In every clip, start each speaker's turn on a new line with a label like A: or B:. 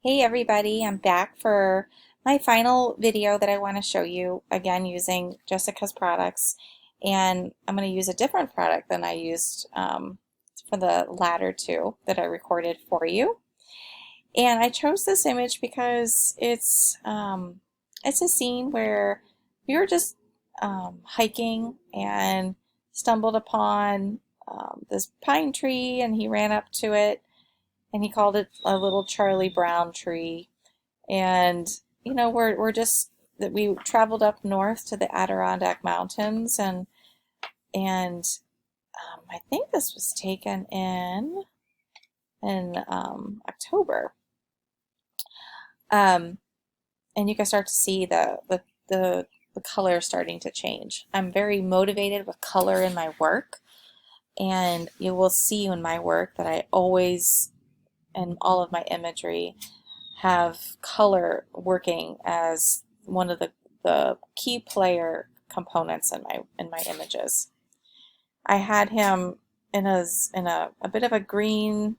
A: Hey everybody, I'm back for my final video that I want to show you, again using Jessica's products, and I'm going to use a different product than I used for the latter two that I recorded for you. And I chose this image because it's a scene where we were just hiking and stumbled upon this pine tree, and he ran up to it and he called it a little Charlie Brown tree. And you know, we're just that we traveled up north to the Adirondack Mountains, and I think this was taken in October. And you can start to see the color starting to change. I'm very motivated with color in my work, and you will see in my work that I always, in all of my imagery, have color working as one of the key player components in my images. I had him in a bit of a green,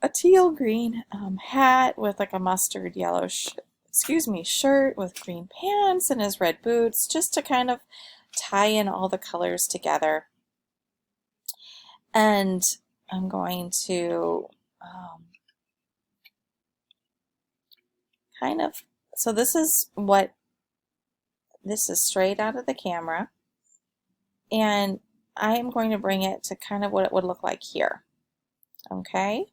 A: a teal green hat with like a mustard yellow shirt with green pants and his red boots, just to kind of tie in all the colors together. And I'm going to kind of, so this is straight out of the camera, and I am going to bring it to kind of what it would look like here. Okay?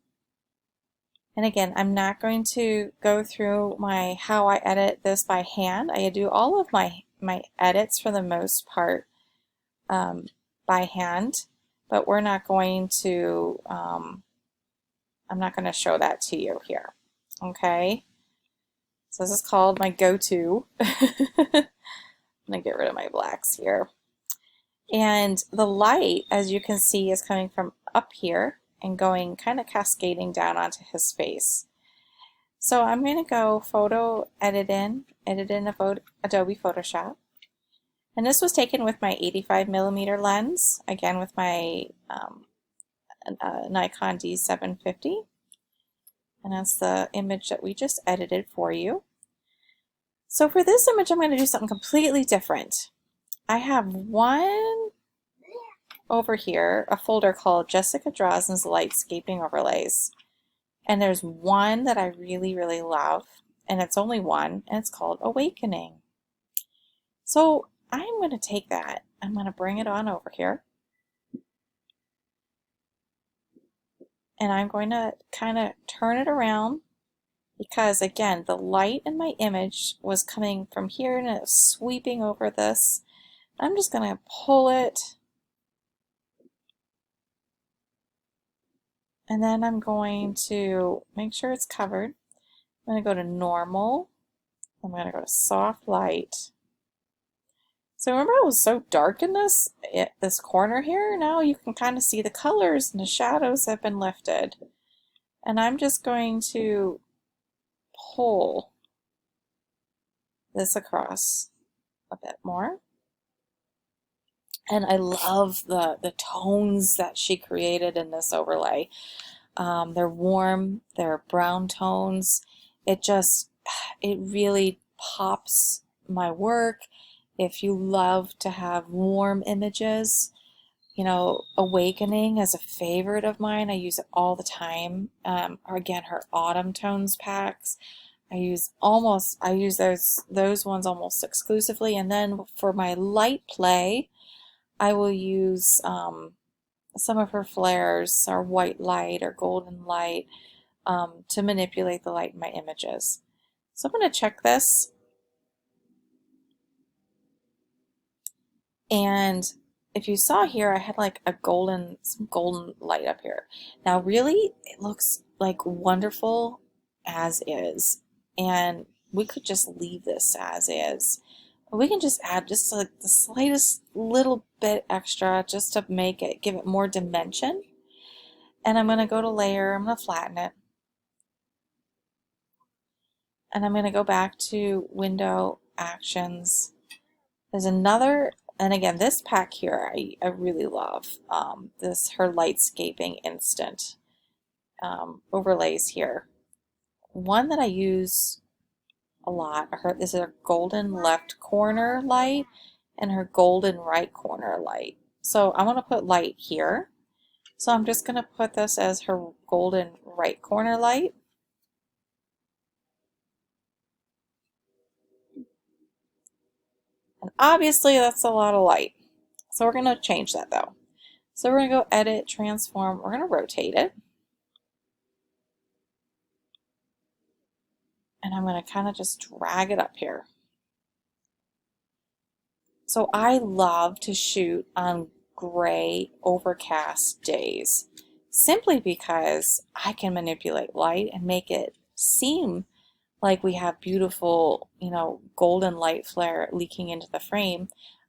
A: And again, I'm not going to go through how I edit this by hand. I do all of my edits for the most part by hand, but we're not going to, I'm not going to show that to you here. Okay? So this is called my go-to. I'm going to get rid of my blacks here. And the light, as you can see, is coming from up here and going kind of cascading down onto his face. So I'm going to go edit in Adobe Photoshop. And this was taken with my 85mm lens, again with my Nikon D750. And that's the image that we just edited for you. So for this image, I'm going to do something completely different. I have one over here, a folder called Jessica Drossin's Lightscaping Overlays. And there's one that I really, really love, and it's only one, and it's called Awakening. So I'm going to take that, I'm going to bring it on over here, and I'm going to kind of turn it around, because again, the light in my image was coming from here and it was sweeping over this. I'm just going to pull it, and then I'm going to make sure it's covered. I'm going to go to normal. I'm going to go to soft light. So remember it was so dark in this corner here? Now you can kind of see the colors and the shadows have been lifted. And I'm just going to pull this across a bit more. And I love the tones that she created in this overlay. They're warm, they're brown tones. It really pops my work. If you love to have warm images, you know, Awakening is a favorite of mine. I use it all the time. Or again, her autumn tones packs. I use those ones almost exclusively. And then for my light play, I will use some of her flares, or white light or golden light, to manipulate the light in my images. So I'm going to check this. And if you saw here, I had like some golden light up here. Now really, it looks like wonderful as is. And we could just leave this as is. We can just add just like the slightest little bit extra just to give it more dimension. And I'm going to go to layer, I'm going to flatten it. And I'm going to go back to window actions. There's another, and again, this pack here I really love. Her Lightscaping Instant overlays here. one that I use a lot, this is her golden left corner light and her golden right corner light. So I want to put light here. So I'm just going to put this as her golden right corner light. And obviously that's a lot of light. So we're going to change that though. So we're going to go edit, transform, we're going to rotate it. And I'm going to kind of just drag it up here. So I love to shoot on gray, overcast days, simply because I can manipulate light and make it seem like we have beautiful, golden light flare leaking into the frame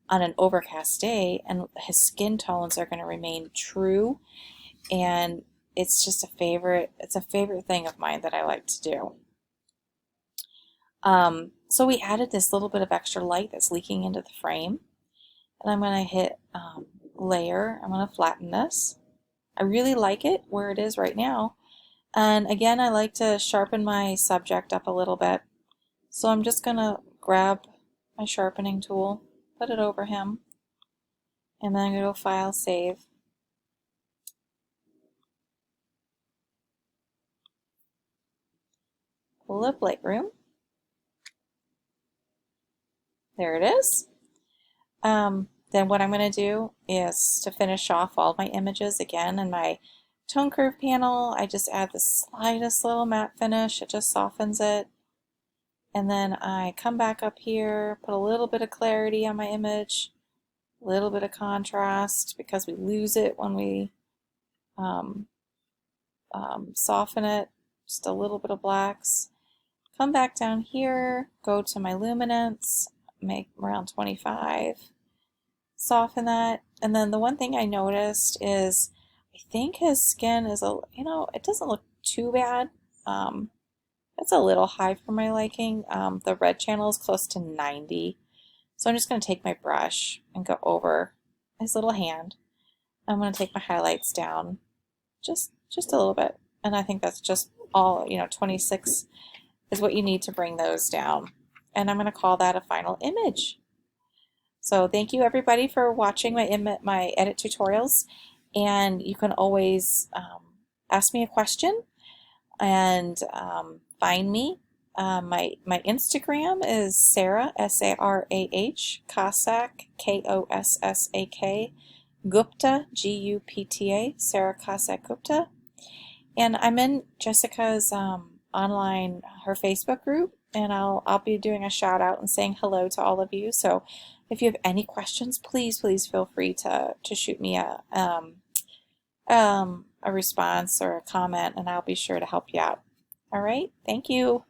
A: on an overcast day, and his skin tones are going to remain true. And it's just it's a favorite thing of mine that I like to do. So we added this little bit of extra light that's leaking into the frame, and I'm going to hit layer. I'm going to flatten this. I really like it where it is right now, and again I like to sharpen my subject up a little bit, so I'm just going to grab my sharpening tool, put it over him, and then I'm going to go File, Save. Pull up Lightroom. There it is. Then what I'm going to do is to finish off all my images again in my tone curve panel. I just add the slightest little matte finish. It just softens it. And then I come back up here, put a little bit of clarity on my image, a little bit of contrast because we lose it when we soften it, just a little bit of blacks. Come back down here, go to my luminance, make around 25, soften that. And then the one thing I noticed is I think his skin is it doesn't look too bad. It's a little high for my liking. The red channel is close to 90. So I'm just going to take my brush and go over his little hand. I'm going to take my highlights down just a little bit. And I think that's just all, 26 is what you need to bring those down. And I'm going to call that a final image. So thank you everybody for watching my edit tutorials. And you can always ask me a question and find me. My Instagram is Sarah, S-A-R-A-H, Cossack, K-O-S-S-A-K, Gupta, G-U-P-T-A, Sarah Cossack Gupta. And I'm in Jessica's online, her Facebook group, and I'll be doing a shout out and saying hello to all of you. So if you have any questions, please feel free to shoot me a response or a comment, and I'll be sure to help you out. All right, thank you.